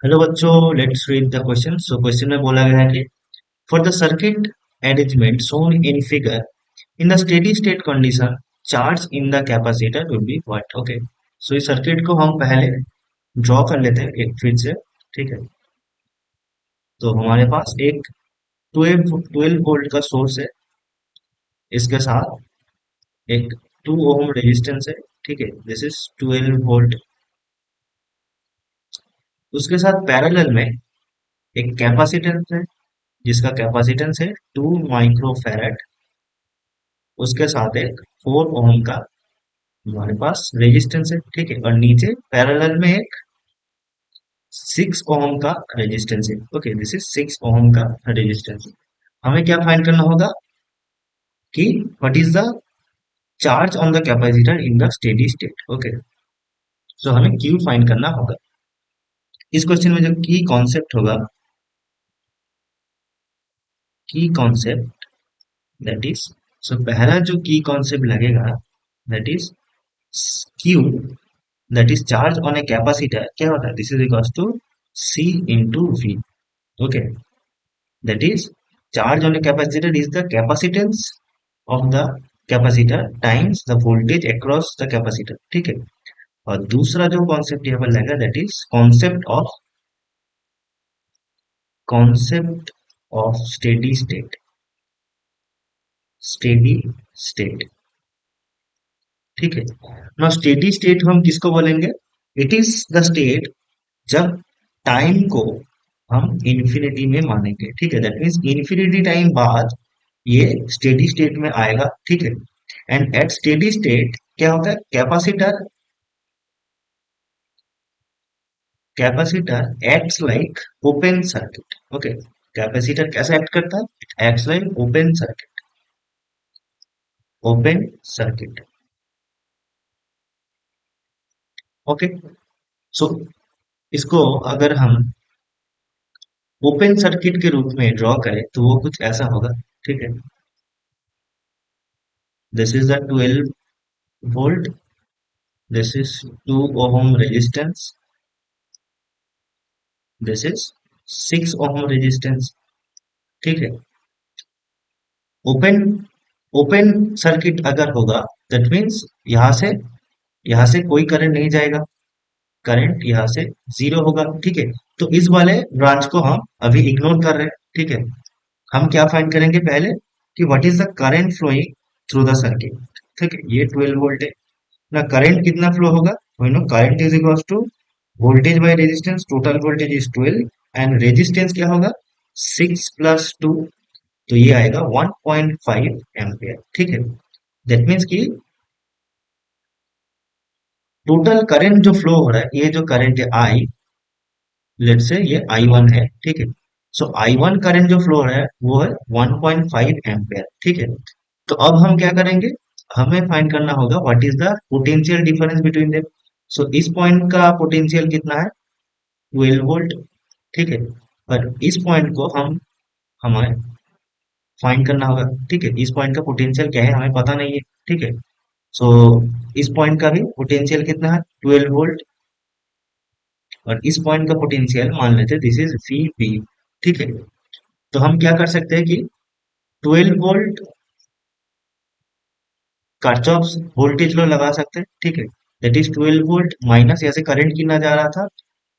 Hello बच्चों, let's read the question. So question में बोला गया है कि for the circuit arrangement shown in figure in the steady state condition charge in the capacitor will be what? Okay, so इस circuit को हम पहले ड्रॉ कर लेते हैं एक फिर से। ठीक है, तो हमारे पास एक 12 वोल्ट का सोर्स है, इसके साथ एक 2 ओम रेजिस्टेंस है। ठीक है, दिस इज 12 वोल्ट। उसके साथ पैरेलल में एक कैपेसिटेंस है जिसका कैपेसिटेंस है 2 माइक्रो फैराड। उसके साथ एक 4 ओम का हमारे पास रेजिस्टेंस है। ठीक है, और नीचे पैरेलल में एक 6 ओम का रेजिस्टेंस है। ओके, दिस इज 6 ओम का रेजिस्टेंस। हमें क्या फाइंड करना होगा कि what is the charge on the capacitor in the steady state. Okay, so हमें क्यू फाइंड करना होगा। इस क्वेश्चन में जो की कॉन्सेप्ट होगा, की कॉन्सेप्ट दैट इज, सो पहला जो की कॉन्सेप्ट लगेगा that is Q, that is charge on a capacitor. क्या होता है? This is equals to C into V. Okay, that is charge on a capacitor is the capacitance of the capacitor times the voltage across the capacitor। ठीक है, और दूसरा जो concept यहाँ पर लगा that is concept of steady state. Steady state, ठीक है ना। स्टेडी स्टेट हम किसको बोलेंगे? इट इज द स्टेट जब टाइम को हम इन्फिनिटी में मानेंगे। ठीक है, दैट मीन्स इन्फिनिटी टाइम बाद ये स्टेडी स्टेट में आएगा। ठीक है, एंड एट स्टेडी स्टेट क्या होता है? Capacitor capacitor acts like open circuit. Okay, capacitor कैसा एक्ट करता है? It acts like open circuit. Open circuit, okay. So इसको अगर हम ओपन सर्किट के रूप में ड्रॉ करें तो वो कुछ ऐसा होगा। ठीक है, this is the 12 volt, this is 2 ohm resistance, this is 6 ohm resistance. ठीक है, ओपन ओपन सर्किट अगर होगा दैट मीन्स यहाँ से कोई करंट नहीं जाएगा, करंट यहाँ से जीरो होगा। ठीक है, तो इस वाले ब्रांच को हम अभी इग्नोर कर रहे हैं। ठीक है, हम क्या फाइंड करेंगे पहले कि what is the current flowing through the circuit. ठीक है, ये 12 वोल्ट है ना। करंट कितना फ्लो होगा? We know current is equal to voltage by resistance. Total voltage is 12 and resistance क्या होगा? 6 प्लस 2, तो ये आएगा 1.5 एम्पियर। ठीक है, दैट मीन्स कि टोटल करंट जो फ्लो हो रहा है, ये जो करंट है आई, लेट से ये I1 है। ठीक है, सो I1 करंट जो फ्लो हो रहा है वो है 1.5 एम्पियर। ठीक है, तो अब हम क्या करेंगे? हमें फाइंड करना होगा what is the potential difference between them. So इस पॉइंट का पोटेंशियल कितना है? 12 वोल्ट। ठीक है, पर इस पॉइंट को हम हमें फाइंड करना होगा। ठीक है, इस पॉइंट का पोटेंशियल क्या है हमें पता नहीं है। ठीक है, सो इस पॉइंट का भी पोटेंशियल कितना है? 12 वोल्ट। और इस पॉइंट का पोटेंशियल मान लेते हैं दिस इज वी पी। ठीक है, तो हम क्या कर सकते हैं कि 12 वोल्ट किरचॉफ वोल्टेज लॉ लगा सकते हैं। ठीक है, दैट इज 12 वोल्ट माइनस, यहाँ से करंट कितना जा रहा था?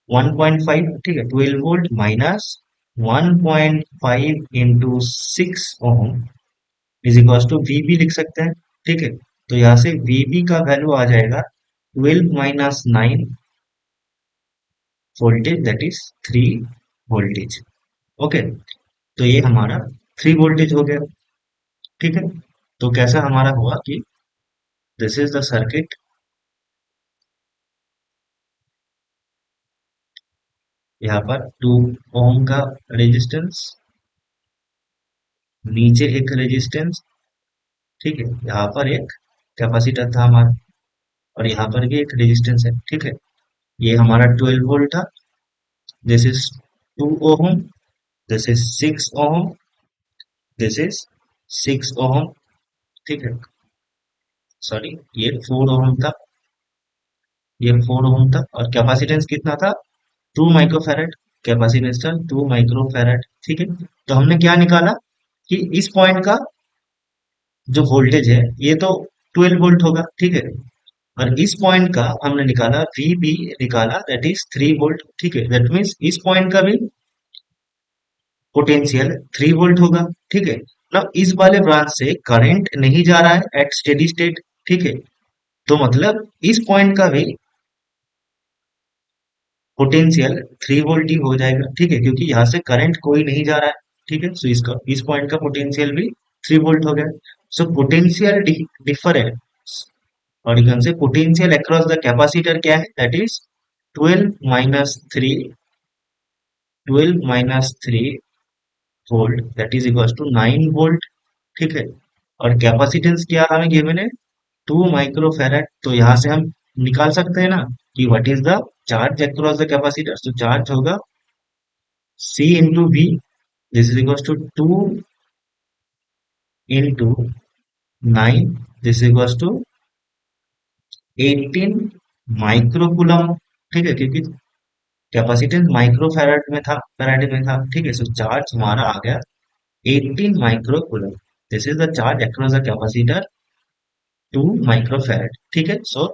1.5। ठीक है, 12 volt minus 1.5 into 6 ohm is equal to VB लिख सकते हैं। ठीक है, तो यहाँ से वीबी का वैल्यू आ जाएगा 12 minus 9 voltage, that is 3 voltage. Okay, तो ये हमारा 3 वोल्टेज हो गया। ठीक है, तो कैसा हमारा हुआ कि दिस इज द सर्किट। यहाँ पर 2 ओम का रेजिस्टेंस, नीचे एक रेजिस्टेंस। ठीक है, यहाँ पर एक कैपेसिटर था हमारा, और यहाँ पर भी एक रेजिस्टेंस है। ठीक है, ये हमारा 12 वोल्ट था। This is 2 ohm, this is 6 ohm, this is 6 ohm. ठीक है, सॉरी, ये 4 ओम था, ये 4 ओम था, और कैपेसिटेंस कितना था? 2 माइक्रोफैरड कैपेसिटर 2 माइक्रोफैरड, ठीक है। तो हमने क्या निकाला कि इस पॉइंट का जो वोल्टेज है ये तो 12 वोल्ट होगा, ठीक है। और इस पॉइंट का हमने निकाला वीबी, निकाला दैट इज 3 वोल्ट, ठीक है। दैट मीन्स इस पॉइंट का भी पोटेंशियल 3 वोल्ट होगा, ठीक है। ना इस वाले ब्रांच से करंट नहीं जा रहा है एट स्टेडी स्टेट, ठीक है। तो मतलब इस पॉइंट का भी पोटेंशियल 3 वोल्ट ही हो जाएगा, ठीक है, क्योंकि यहाँ से करंट कोई नहीं जा रहा है, ठीक है। सो इसका इस पॉइंट का पोटेंशियल भी 3 वोल्ट हो गया। सो पोटेंशियल डिफरेंस, और you can say potential across the capacitor क्या है, that is 12 minus 3, 12 minus 3 volt, that is equal to 9 volt, ठीक है। और कैपेसिटेंस क्या हमें गिवन है, 2 माइक्रोफैरड। तो यहाँ से हम निकाल सकते हैं ना कि what is the charge across the capacitor. तो चार्ज होगा C into V, this is equal to 2 into 9, this is equal to 18 microcoulomb, ठीक है, क्योंकि कैपेसिटेंस माइक्रोफैरड में था, फैराड में था, ठीक है। सो चार्ज हमारा आ गया 18 microcoulomb, this is the charge across the capacitor 2 microfarad, ठीक है। सो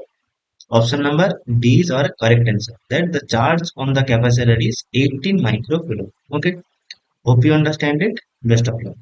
option number D is our correct answer. That the charge on the capacitor is 18 microcoulomb. Okay. Hope you understand it. Best of luck.